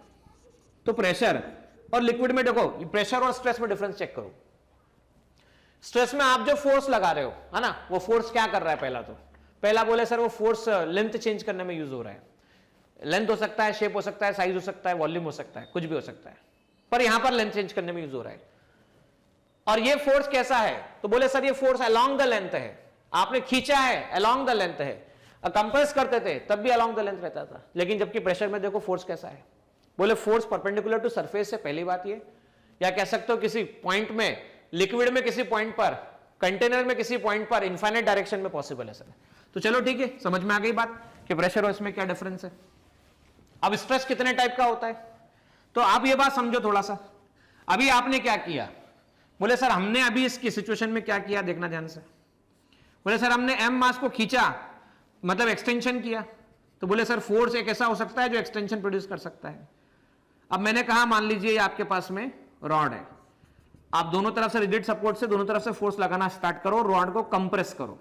तो प्रेशर और लिक्विड में देखो, प्रेशर और स्ट्रेस में डिफरेंस चेक करो। स्ट्रेस में आप जो फोर्स लगा रहे हो, है ना, वो फोर्स क्या कर रहा है? पहला बोले सर वो फोर्स लेंथ चेंज करने में यूज हो रहा है। लेंथ हो सकता है, शेप हो सकता है, साइज हो सकता है, वॉल्यूम हो सकता है, कुछ भी हो सकता है, पर यहां पर लेंथ चेंज करने में यूज हो रहा है। और ये फोर्स कैसा है? तो बोले सर ये फोर्स अलोंग द लेंथ है, आपने खींचा है, अलोंग द लेंथ है। कंप्रेस करते थे तब भी अलोंग द लेंथ रहता था, लेकिन जबकि प्रेशर में देखो फोर्स कैसा है? बोले फोर्स परपेंडिकुलर टू सरफेस है, पहली बात ये। या कह सकते हो किसी पॉइंट में, लिक्विड में किसी पॉइंट पर, कंटेनर में किसी पॉइंट पर, इनफाइनाइट डायरेक्शन में पॉसिबल है सर। तो चलो ठीक है, समझ में आ गई बात कि प्रेशर और इसमें क्या डिफरेंस है। अब स्ट्रेस कितने टाइप का होता है, तो आप ये बात समझो थोड़ा सा। अभी आपने क्या किया? बोले सर हमने अभी इसकी सिचुएशन में क्या किया, देखना ध्यान से। बोले सर हमने एम मास को खींचा, मतलब एक्सटेंशन किया। तो बोले सर फोर्स एक ऐसा हो सकता है जो एक्सटेंशन प्रोड्यूस कर सकता है। अब मैंने कहा मान लीजिए आपके पास में रॉड है, आप दोनों तरफ से रिजिड सपोर्ट से दोनों तरफ से फोर्स लगाना स्टार्ट करो, रॉड को कंप्रेस करो।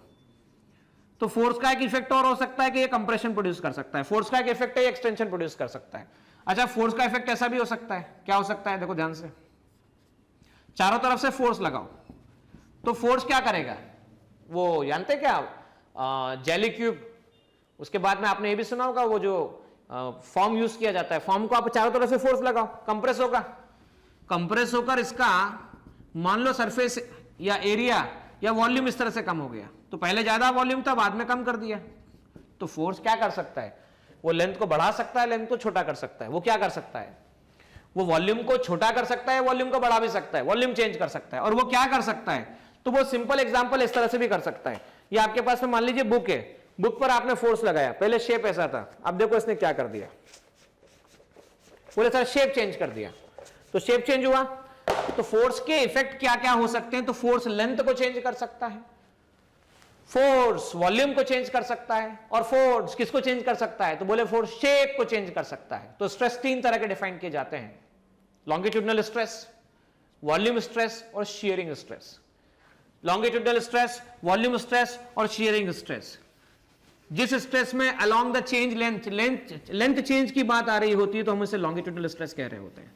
तो फोर्स का एक इफेक्ट और हो सकता है कि ये कंप्रेशन प्रोड्यूस कर सकता है, फोर्स का एक इफेक्ट है ये एक्सटेंशन प्रोड्यूस कर सकता है। अच्छा, फोर्स का इफेक्ट ऐसा भी हो सकता है, क्या हो सकता है? देखो ध्यान से, चारों तरफ से फोर्स लगाओ तो फोर्स क्या करेगा? वो जानते क्या, जेली क्यूब, उसके बाद में आपने ये भी सुना होगा वो जो फॉर्म यूज किया जाता है, फॉर्म को आप चारों तरफ से फोर्स लगाओ, कंप्रेस होगा। कंप्रेस होकर इसका मान लो सरफेस या एरिया या वॉल्यूम इस तरह से कम हो गया। तो पहले ज्यादा वॉल्यूम था, बाद में कम कर दिया। तो फोर्स क्या कर सकता है? वो लेंथ को बढ़ा सकता है, लेंथ को छोटा कर सकता है। वो क्या कर सकता है? वो वॉल्यूम को छोटा कर सकता है, वॉल्यूम को बढ़ा भी सकता है, वॉल्यूम चेंज कर सकता है। और वो क्या कर सकता है? तो वो सिंपल एग्जांपल इस तरह से भी कर सकता है। ये आपके पास में मान लीजिए बुक है, बुक पर आपने फोर्स लगाया, पहले शेप ऐसा था, अब देखो इसने क्या कर दिया, बोले सर शेप चेंज कर दिया। तो शेप चेंज हुआ, तो फोर्स के इफेक्ट क्या क्या हो सकते हैं? तो फोर्स लेंथ को चेंज कर सकता है, फोर्स वॉल्यूम को चेंज कर सकता है, और फोर्स किसको चेंज कर सकता है? तो बोले फोर्स शेप को चेंज कर सकता है। तो स्ट्रेस तीन तरह के डिफाइन किए जाते हैं, लॉन्गिट्यूडनल स्ट्रेस, वॉल्यूम स्ट्रेस और shearing stress. Longitudinal stress, volume stress और शियरिंग स्ट्रेस। जिस स्ट्रेस में along the change length change की बात आ रही होती है तो हम उसे लॉन्गिट्यूडनल स्ट्रेस कह रहे होते हैं।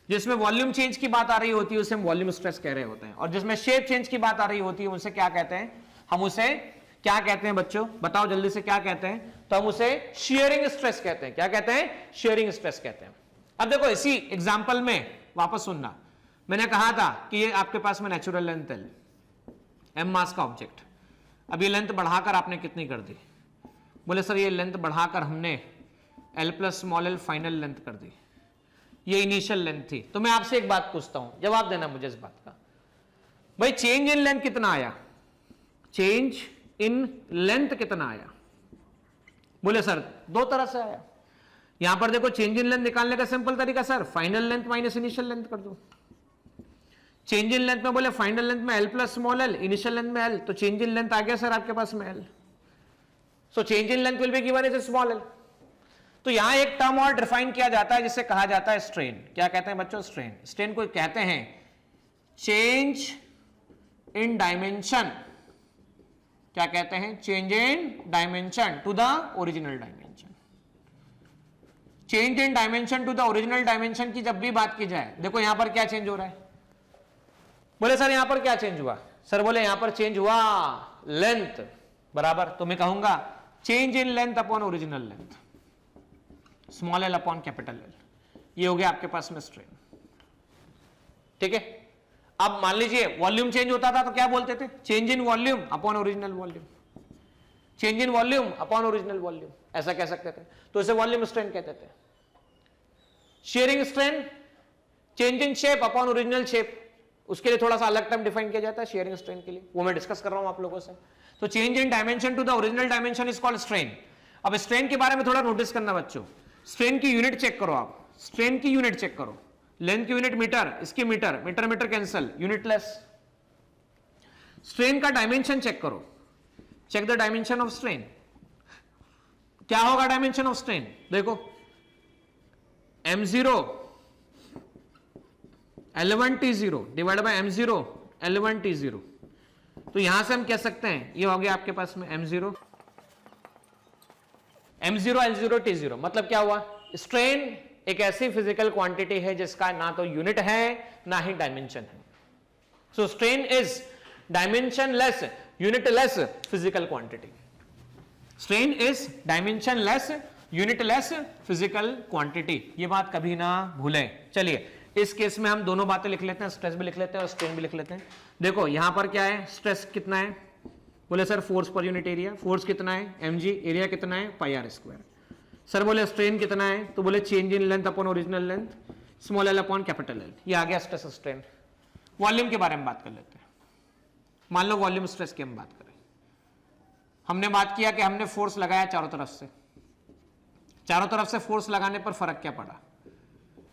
जिसमें वॉल्यूम चेंज की बात आ रही होती है उसे हम वॉल्यूम स्ट्रेस कह रहे होते हैं। और जिसमें शेप चेंज की बात आ रही होती है उसे क्या कहते हैं? हम उसे क्या कहते हैं बच्चों, बताओ जल्दी से, क्या कहते हैं? तो हम उसे शियरिंग स्ट्रेस कहते हैं। क्या कहते हैं? शियरिंग स्ट्रेस कहते हैं। अब देखो इसी एग्जाम्पल में वापस सुनना, मैंने कहा था कि ये आपके पास में नेचुरल लेंथ एल, एम मास का ऑब्जेक्ट। अब ये लेंथ बढ़ाकर आपने कितनी कर दी? बोले सर ये लेंथ बढ़ाकर हमने L plus small L final length कर दी, ये इनिशियल लेंथ थी। तो मैं आपसे एक बात पूछता हूं, जवाब देना मुझे इस बात का, भाई चेंज इन लेंथ कितना आया? चेंज इन लेंथ कितना आया? बोले सर दो तरह से आया। यहां पर देखो चेंज इन लेंथ निकालने का सिंपल तरीका sir, final length minus initial length कर दो। चेंज इन लेंथ में बोले फाइनल लेंथ में L plus small L, initial length में एल, तो चेंज इन लेंथ आ गया सर आपके पास में L. So change in length will be given as small L. तो यहां एक टर्म और डिफाइन किया जाता है जिसे कहा जाता है स्ट्रेन। क्या कहते हैं बच्चों? स्ट्रेन। स्ट्रेन को कहते हैं चेंज इन डायमेंशन। क्या कहते हैं? Change in dimension to the original dimension. Change in dimension to the original dimension की जब भी बात की जाए, देखो यहां पर क्या चेंज हो रहा है? बोले सर यहां पर क्या चेंज हुआ? सर बोले यहां पर चेंज हुआ लेंथ, बराबर। तो मैं कहूंगा change in length upon original length, small L upon capital L. ये हो गया आपके पास में स्ट्रेन, ठीक है। अब मान लीजिए वॉल्यूम चेंज होता था तो क्या बोलते थे? Change in volume upon original volume, change in volume upon original volume, ऐसा कह सकते थे। तो इसे वॉल्यूम स्ट्रेन कहते थे। Sharing strain, change in shape upon original shape, उसके लिए थोड़ा सा अलग टर्म डिफाइन किया जाता है शेयरिंग स्ट्रेन के लिए, वो मैं डिस्कस कर रहा हूं आप लोगों से। तो change in dimension to the original dimension is called strain. अब स्ट्रेन के बारे में थोड़ा नोटिस करना बच्चों, स्ट्रेन की यूनिट चेक करो आप, स्ट्रेन की यूनिट चेक करो। लेंथ की यूनिट मीटर, इसकी metre, metre metre cancel, unitless. Strain का डायमेंशन चेक करो, check the dimension of strain. क्या होगा डायमेंशन ऑफ स्ट्रेन? देखो m0 L1 T0 divide by m0 L1 T0। तो यहां से हम कह सकते हैं ये हो गया आपके पास में m0 m0 l0 t0 मतलब क्या हुआ, स्ट्रेन एक ऐसी फिजिकल क्वांटिटी है जिसका ना तो यूनिट है ना ही डायमेंशन है. So strain is dimensionless unitless physical quantity. Strain is dimensionless unitless physical quantity. ये बात कभी ना भूलें. चलिए इस केस में हम दोनों बातें लिख लेते हैं, स्ट्रेस भी लिख लेते हैं और स्ट्रेन भी लिख लेते हैं. देखो यहां पर क्या है, स्ट्रेस कितना है, बोले sir force per unit area. Force कितना है mg, एरिया कितना है पाई आर स्क्वायर. सर बोले स्ट्रेन कितना है, तो बोले change in length upon original length small L upon capital L. ये आ गया स्ट्रेस स्ट्रेन. वॉल्यूम के बारे में बात कर लेते हैं. मान लो वॉल्यूम स्ट्रेस की हम बात करें. हमने बात किया कि हमने फोर्स लगाया चारों तरफ से. चारों तरफ से फोर्स लगाने पर फर्क क्या पड़ा,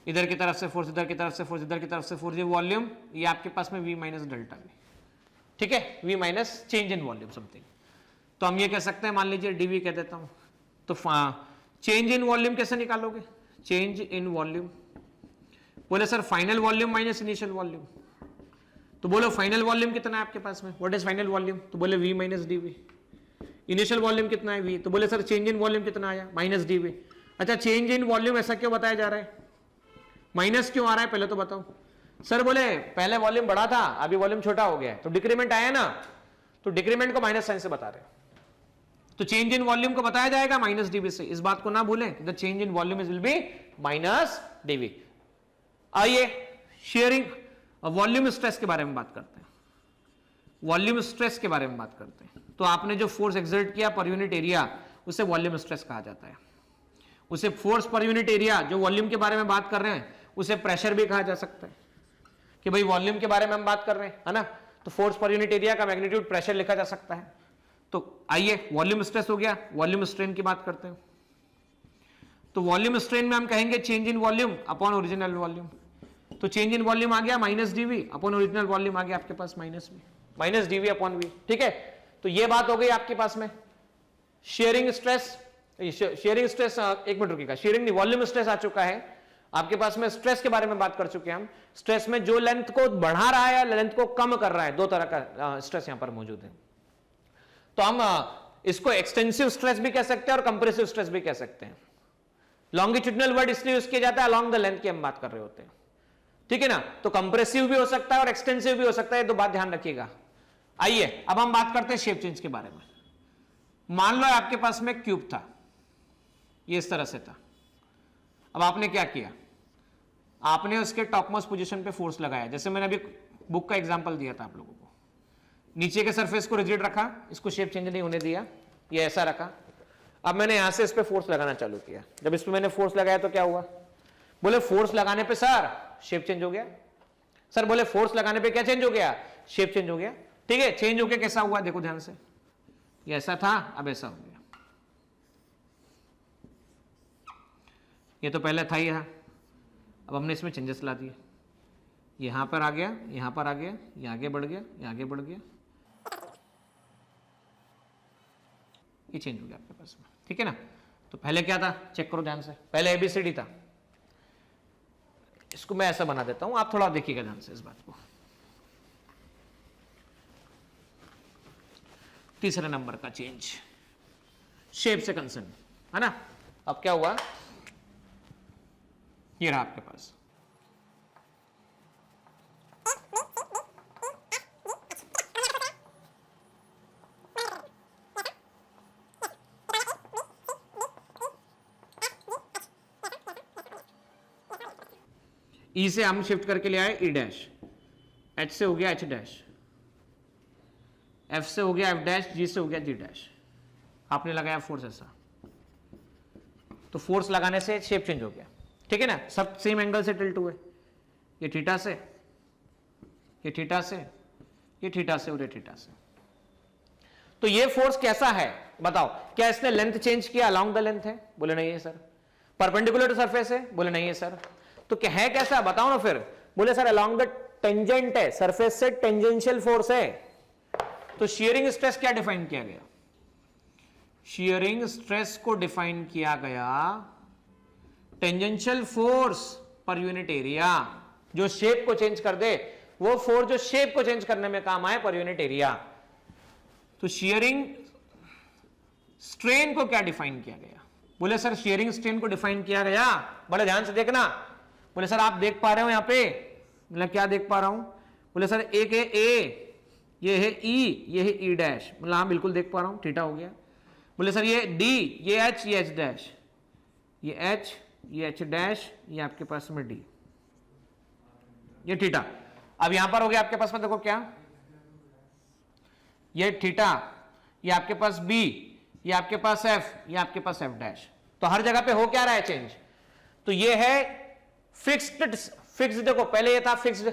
इधर की तरफ से फोर्स, इधर की तरफ से फोर्स, इधर की तरफ से फोर्स. ये वॉल्यूम, ये आपके पास में v माइनस डेल्टा v. ठीक है, v minus change in volume something. तो हम ये कह सकते हैं, मान लीजिए dv कह देता हूं. तो चेंज इन वॉल्यूम कैसे निकालोगे, चेंज इन वॉल्यूम. बोले sir final volume minus initial volume. तो बोलो फाइनल वॉल्यूम कितना है आपके पास में, व्हाट इज फाइनल वॉल्यूम, तो बोले v minus dv. Initial volume कितना है v, तो बोले सर चेंज इन वॉल्यूम कितना आया माइनस dv. अच्छा चेंज इन वॉल्यूम ऐसा क्यों बताया जा रहा है, माइनस क्यों आ रहा है पहले तो बताओ. सर बोले पहले वॉल्यूम बड़ा था अभी वॉल्यूम छोटा हो गया है, तो डिक्रीमेंट आया ना, तो डिक्रीमेंट को माइनस साइन से बता रहे हैं. तो चेंज इन वॉल्यूम को बताया जाएगा माइनस डीवी से. इस बात को ना भूलें, the change in volume is will be minus DV. आइए शेयरिंग वॉल्यूम स्ट्रेस के बारे में बात करते हैं. वॉल्यूम स्ट्रेस के बारे में बात करते हैं. तो आपने जो फोर्स एक्सर्ट किया पर यूनिट एरिया, उसे वॉल्यूम स्ट्रेस कहा जाता है. उसे फोर्स पर यूनिट एरिया, जो वॉल्यूम के बारे में बात कर रहे हैं, उसे प्रेशर भी कहा जा सकता है कि भाई वॉल्यूम के बारे में हम बात कर रहे हैं, है ना. तो फोर्स पर यूनिट एरिया का मैग्नीट्यूड प्रेशर लिखा जा सकता है. तो आइए वॉल्यूम स्ट्रेस हो गया, वॉल्यूम स्ट्रेन की बात करते हैं. तो वॉल्यूम स्ट्रेन में हम कहेंगे change in volume upon original volume. तो चेंज इन वॉल्यूम आ गया minus DV upon original volume आ गया आपके पास minus V, minus DV upon V. ठीक है, तो ये बात हो गई आपके पास में. शेयरिंग स्ट्रेस, शेयरिंग स्ट्रेस एक मिनट रुकिएगा, शेयरिंग नहीं वॉल्यूम स्ट्रेस आ चुका है आपके पास में. स्ट्रेस के बारे में बात कर चुके हैं हम. स्ट्रेस में जो लेंथ को बढ़ा रहा है या लेंथ को कम कर रहा है, दो तरह का स्ट्रेस यहां पर मौजूद है. तो हम इसको एक्सटेंसिव स्ट्रेस भी कह सकते हैं और कंप्रेसिव स्ट्रेस भी कह सकते हैं. लॉन्गिट्यूडनल वर्ड इसलिए यूज किया जाता है, अलोंग द लेंथ की हम बात कर रहे होते हैं. ठीक है ना. तो कंप्रेसिव भी हो सकता है और एक्सटेंसिव भी हो सकता है, तो बात ध्यान रखिएगा. आइए अब हम बात करते हैं शेप चेंज के बारे में. मान लो आपके पास में क्यूब था, ये इस तरह से था. अब आपने क्या किया, आपने उसके टॉप मोस्ट पोजीशन पे फोर्स लगाया. जैसे मैंने अभी बुक का एग्जांपल दिया था आप लोगों को. नीचे के सरफेस को रिजिड रखा, इसको शेप चेंज नहीं होने दिया, ये ऐसा रखा. अब मैंने यहां से इस पे फोर्स लगाना चालू किया. जब इस पे मैंने फोर्स लगाया तो क्या हुआ, बोले फोर्स लगाने पे सर शेप चेंज हो गया. सर बोले फोर्स लगाने पे क्या चेंज हो गया, शेप चेंज हो गया. ठीक है, चेंज हो गया कैसा हुआ देखो ध्यान से. ये ऐसा था, अब ऐसा हो गया. ये तो पहले था ही था, अब हमने इसमें चेंजेस ला दिए. यहां पर आ गया, यहां पर आ गया, ये आगे बढ़ गया, ये आगे बढ़ गया, ये चेंज हो गया आपके पास में. ठीक है ना. तो पहले क्या था चेक करो ध्यान से. पहले एबीसीडी था, इसको मैं ऐसा बना देता हूं, आप थोड़ा देखिएगा ध्यान से इस बात को. तीसरे नंबर का चेंज शेप से कंसर्न है ना. अब क्या हुआ, ये रहा आपके पास. ई से हम शिफ्ट करके ले आए ई डैश, एच से हो गया एच डैश, एफ से हो गया एफ डैश, जी से हो गया जी डैश. आपने लगाया फोर्स ऐसा, तो फोर्स लगाने से शेप चेंज हो गया. ठीक है ना. सब सेम एंगल से टिल्ट हुए, ये थीटा से, ये थीटा से, ये थीटा से और ये थीटा से. तो ये फोर्स कैसा है बताओ, क्या इसने लेंथ चेंज किया, अलोंग द लेंथ है, बोले नहीं है सर. परपेंडिकुलर टू सरफेस है, बोले नहीं है सर. तो क्या है कैसा बताओ ना फिर, बोले सर अलोंग द टेंजेंट है, सरफेस से टेंजेंशियल फोर्स है. तो शियरिंग स्ट्रेस क्या डिफाइन किया गया, शियरिंग स्ट्रेस को डिफाइन किया गया tangential force per unit area. जो शेप को चेंज कर दे, वो फोर्स जो शेप को चेंज करने में काम आए पर यूनिट एरिया. तो शियरिंग स्ट्रेन को क्या डिफाइन किया गया, बोले सर शेयरिंग स्ट्रेन को डिफाइन किया गया, बड़े ध्यान से देखना। बोले सर आप देख पा रहे हो यहाँ पे, मतलब क्या देख पा रहा हूं? बोले सर एक है ए, ये है ई, ये है ई डैश, मतलब हाँ बिल्कुल देख पा रहा हूं, थीटा हो गया। बोले सर ये डी, ये एच, ये एच डैश, ये एच, ये एच डैश, ये आपके पास में डी, ये थीटा। अब यहां पर हो गया आपके पास में, देखो क्या, ये थीटा, ये आपके पास बी, ये आपके पास एफ, ये आपके पास एफ डैश। तो हर जगह पे हो क्या रहा है चेंज? तो ये है फिक्स्ड, देखो पहले ये था फिक्स्ड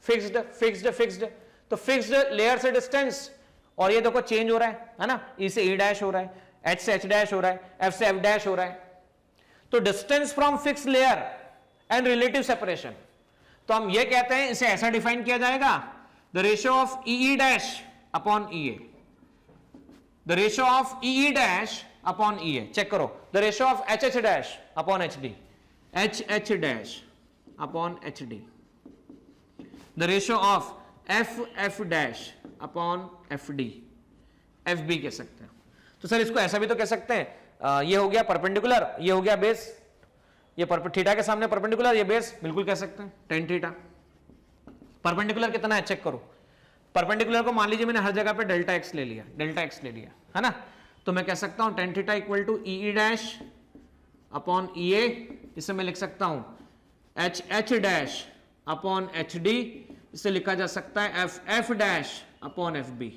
फिक्स्ड फिक्स्ड फिक्स्ड, तो फिक्स्ड लेयर से डिस्टेंस, और ये देखो चेंज हो रहा है ना, ई से ई डैश हो रहा है, एच से एच डैश हो रहा है, एफ से एफ डैश हो रहा है। तो distance from fixed layer and relative separation, तो हम ये कहते हैं, इसे ऐसा डिफाइन किया जाएगा, the ratio of E dash upon E A, the ratio of E dash upon E A. Check करो, the ratio of H H dash upon H D, H H dash upon H D, the ratio of F F dash upon F D, F B कह सकते हैं। तो sir इसको ऐसा भी तो कह सकते हैं, ये हो गया परपेंडिकुलर, ये हो गया बेस, ये थीटा के सामने परपेंडिकुलर, ये बेस, बिल्कुल कह सकते हैं टेन थीटा। परपेंडिकुलर कितना है चेक करो, परपेंडिकुलर को मान लीजिए मैंने हर जगह पे डेल्टा एक्स ले लिया, डेल्टा एक्स ले लिया है ना, तो मैं कह सकता हूं tan theta equal to E dash upon E A, इसे मैं लिख सकता हूं H H dash upon H D, इसे लिखा जा सकता है F F dash upon F B.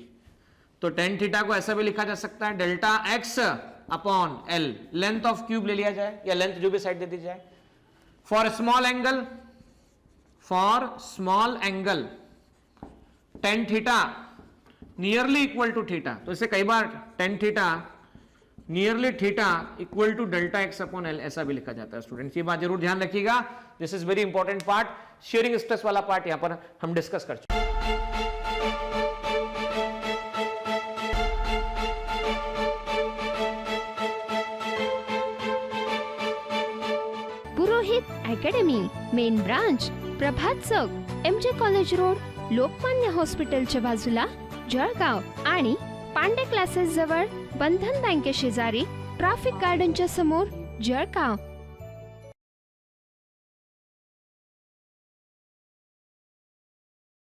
तो टेन थीटा को ऐसा भी लिखा जा सकता है delta x upon L, length of cube ले लिया जाए या लेंथ जो भी साइड दे दी जाए, for small angle tan theta nearly equal to theta, तो इसे कई बार tan theta nearly theta equal to delta x upon L ऐसा भी लिखा जाता है स्टूडेंट्स, ये बात जरूर ध्यान रखिएगा, this is very important part. Sharing stress वाला पार्ट यहां पर हम डिस्कस कर चुके हैं। पुरोहित अकॅडमी, मेन ब्रांच प्रभात चौक, एमजे कॉलेज रोड, लोकमान्य हॉस्पिटलच्या बाजूला, जळगाव, आणि पांडे क्लासेस जवळ, बंधन बँके शेजारी, ट्रॅफिक गार्डनच्या समोर, जळगाव।